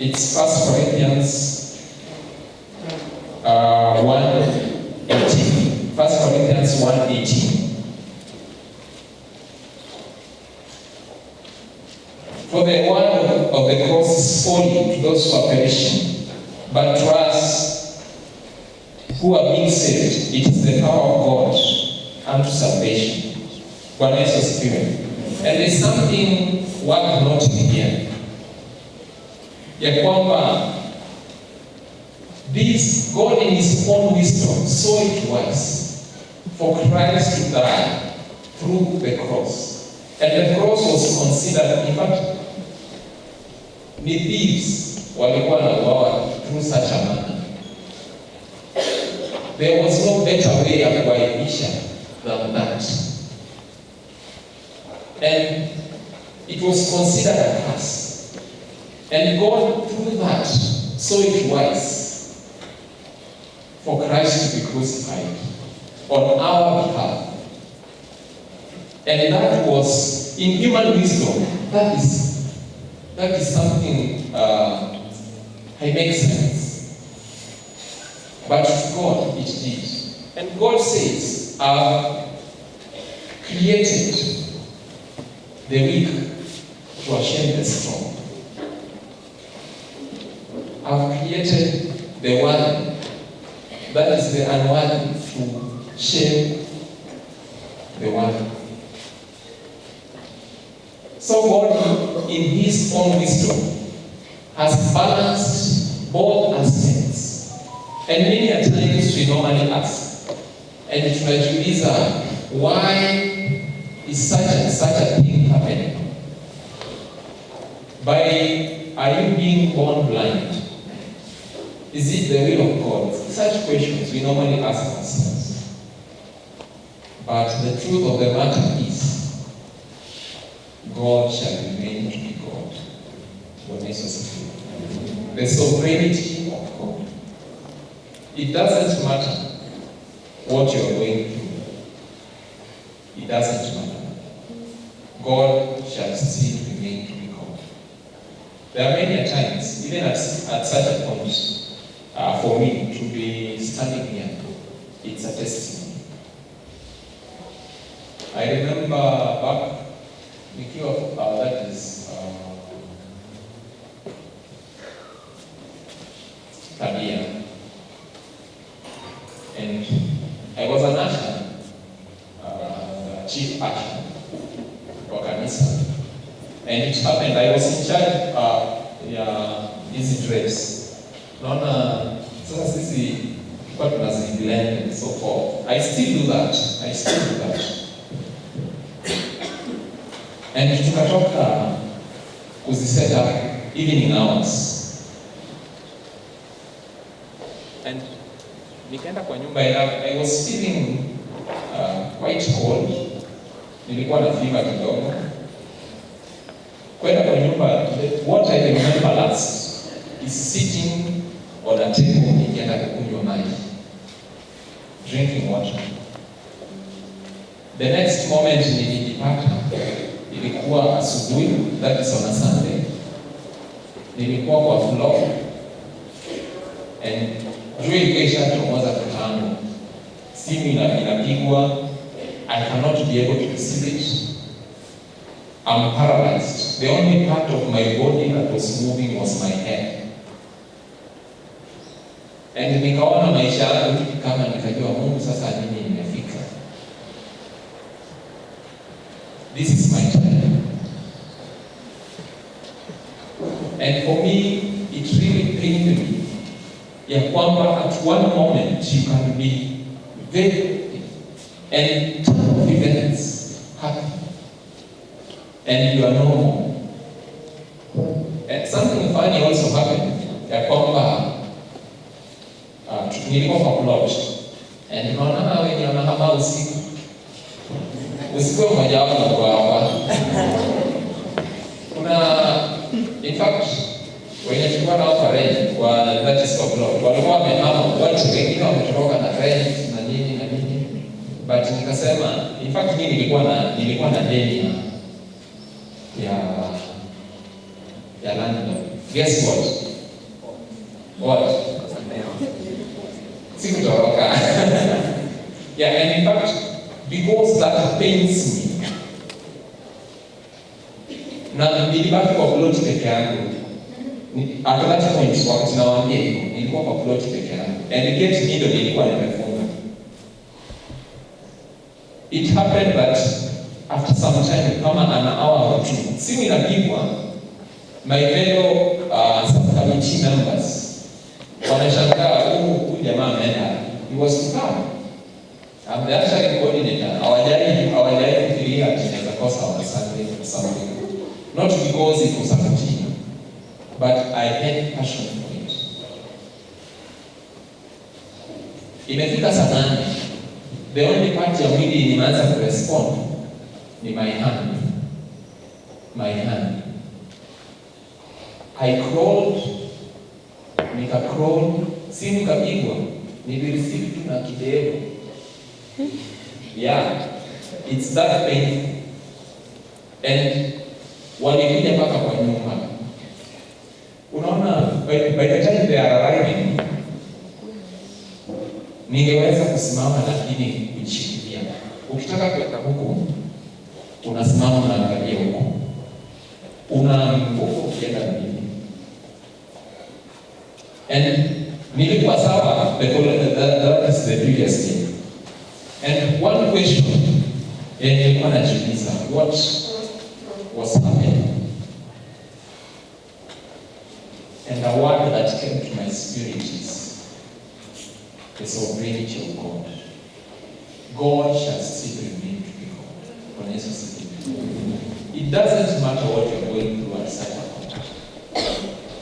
It's 1 Corinthians 1:18. 1 Corinthians 1:18. For the word of the cross is folly to those who are perishing, but to us who are being saved, it is the power of God unto salvation. Bwana Yesu asifiwe. And there's something worth noting here, ya kwamba this God in his own wisdom saw it wise for Christ to die through the cross. And the cross was considered, in fact, ni thieves walikuwa na uawa through such a manner. There was no better way ya kuwaibisha than that. And it was considered a curse. And God, through that, saw it wise for Christ to be crucified on our behalf. And that was, in human wisdom, that is something, it makes sense. But to God, it did. And God says, I've created the weak to shame the strong. I've created the one that is the unworthy to shame the one. So God, in his own wisdom, has balanced both aspects. And many a times we normally ask, and tunajiuliza, why is such a thing happening? Are you being born blind? Is it the will of God? Such questions we normally ask ourselves. But the truth of the matter is, God shall remain to be God. The sovereignty of God. It doesn't matter what you're going through. It doesn't matter. God shall still remain to be God. There are many times, even at such a point, for me to be standing here, it's a testimony. I remember back, that is Tabia, and I was an usher, chief usher for Kanisa, and it happened I was in charge hizi dress. Naona sasa sisi kwa tunaziblend and so forth. I still do that. And tukatoka kuziset up evening hours. And nikaenda kwa nyumba I was feeling quite cold. Nilikuwa na fever kidogo. Kwenda kwa nyumba, what I remember last is sitting on a table nikienda kukunywa maji, drinking water. The next moment nilijipata, ilikuwa asubuhi, that is on a Sunday. Nilikuwa kwa floor, and jua ilikuwa ishachomoza kutano. Simu inapigwa, I cannot be able to receive it. I'm paralyzed. The only part of my body that was moving was my head. And nikaona maisha yangu kama nikajua Mungu sasa nini nimefika. This is my time. And for me, it really pained me. Ya kwamba at one moment you can be very and ton of events happen. And you are normal. And something funny also happened. Ya kwamba nilikuwa kwa plot. And nikaona wenye wanahama usiku mmoja wao kwa hapa. In fact, wenye tulikuwa na operate kwa that is for plot. Walikuwa wamehama, watu wengine wametoroka na rent na nini. But nikasema, in fact mimi nilikuwa na deni ya landlord. Guess what? What? Sikutoroka. Yeah, and in fact, because that pains me, na nilibaki kwa ploti peke yangu. At that point, wakati nawaambia hivyo, nilikuwa kwa ploti peke yangu. And gate ndio nilikuwa nimefunga. It happened that after some time, kama an hour or two, simu inapigwa, my fellow sub-committee members wanashangaa, huyu jamaa ameenda. He was to come. I'm the actually coordinator. Hawajai kufikiria ati naweza kosa on Sunday or something. Not because it was a routine, but I had passion for it. Imefika saa 8. The only part ya mwili nimeanza kurespond ni my hand. My hand. I crawled, nika-crawl, simu kapigwa, nilireceive tu na kideo. Yeah, it's that painful. And walikuja mpaka kwa nyumba. Unaona, by the time they are arriving, ningeweza kusimama lakini kujishikilia. Ukitaka kwenda huku, unasimama unaangalia huku. Unaanguka ukienda mbele. And nilikuwa sawa, that is the previous day. And one question, nilikuwa najiuliza, what was happening? And the word that came to my spirit is the sovereignty of God. God shall still remain to be God. It doesn't matter what you're going through outside of God.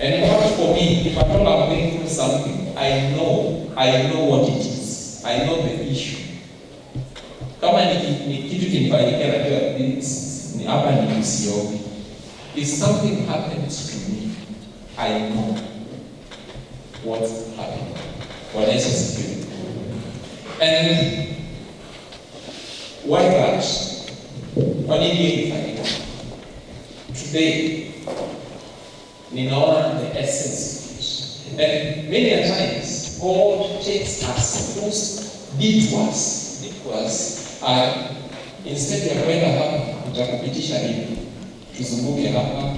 And in fact for me, if I'm going through something, I know what it is. I know the issue. Kama ni kitu kinifanyika najua ni hapa ni usiobi. If something happens to me, I know what's happening. What is happening. And why that? Kwa nini ilifanyika? Today, ninaona the essence of it. And many a times, God takes us, those detours, instead ya kwenda hapa, utakupitisha hivi. Tuzunguke hapa,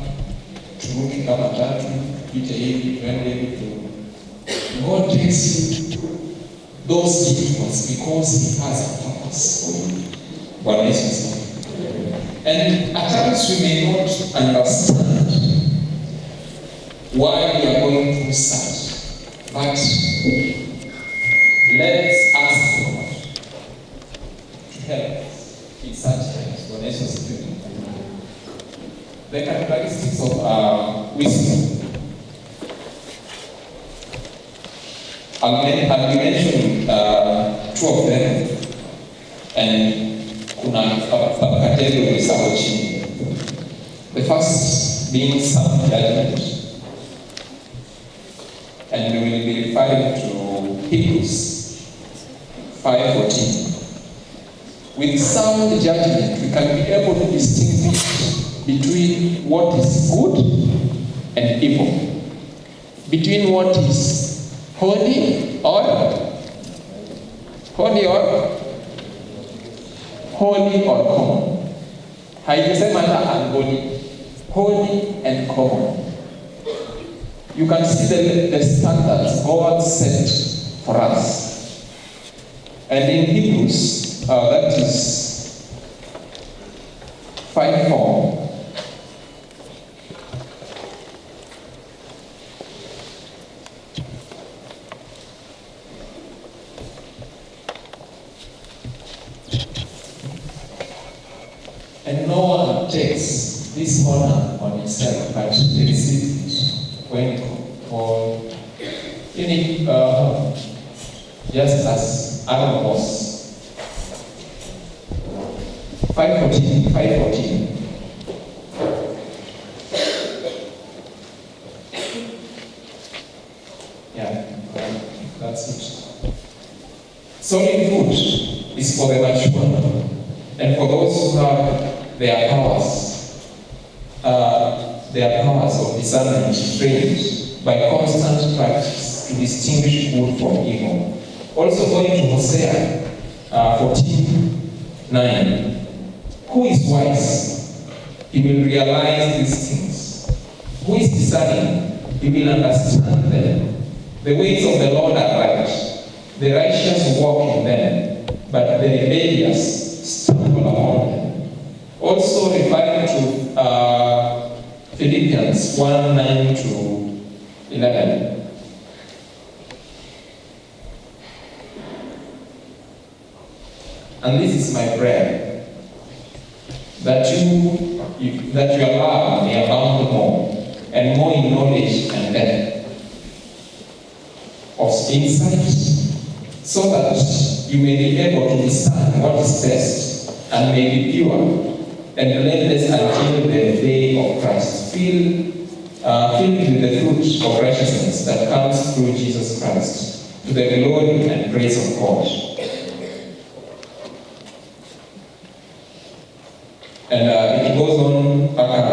turuke kama tatu, pite hivi, twende hivi. God takes you those detours because He has a purpose for you. Bwana Yesu asifiwe. And at times we may not understand why we are going through such, but let's ask God to help us in such times. Bwana Yesu asifiwe. The characteristics of wisdom. I'll be mentioning two of them, and kuna categories hapo chini. The first being sound judgment, and we will be referring to Hebrews 5:14. With sound judgment, we can be able to distinguish between what is good and evil, between what is holy or common. Haijasema hata unholy, holy and common. You can see the standards God set for us. And in Hebrews, that is 5:4. And no one takes this honor on himself, but he receives it when called. Just as Aaron was. 5:14. Yeah, that's it. Solid food is for the mature, and for those who have their powers of discernment trained. by constant practice to distinguish good from evil. Also going to Hosea 14:9. Who is wise? He will realize these things. Who is discerning? He will understand them. The ways of the Lord are right. The righteous walk in them, but the rebellious stumble upon them. Also referring to Philippians 1:9-11. And this is my prayer, that your love may abound more and more in knowledge and depth of insight, so that you may be able to discern what is best and may be pure and blameless until the day of Christ, filled with the fruit of righteousness that comes through Jesus Christ, to the glory and praise of God. And it goes on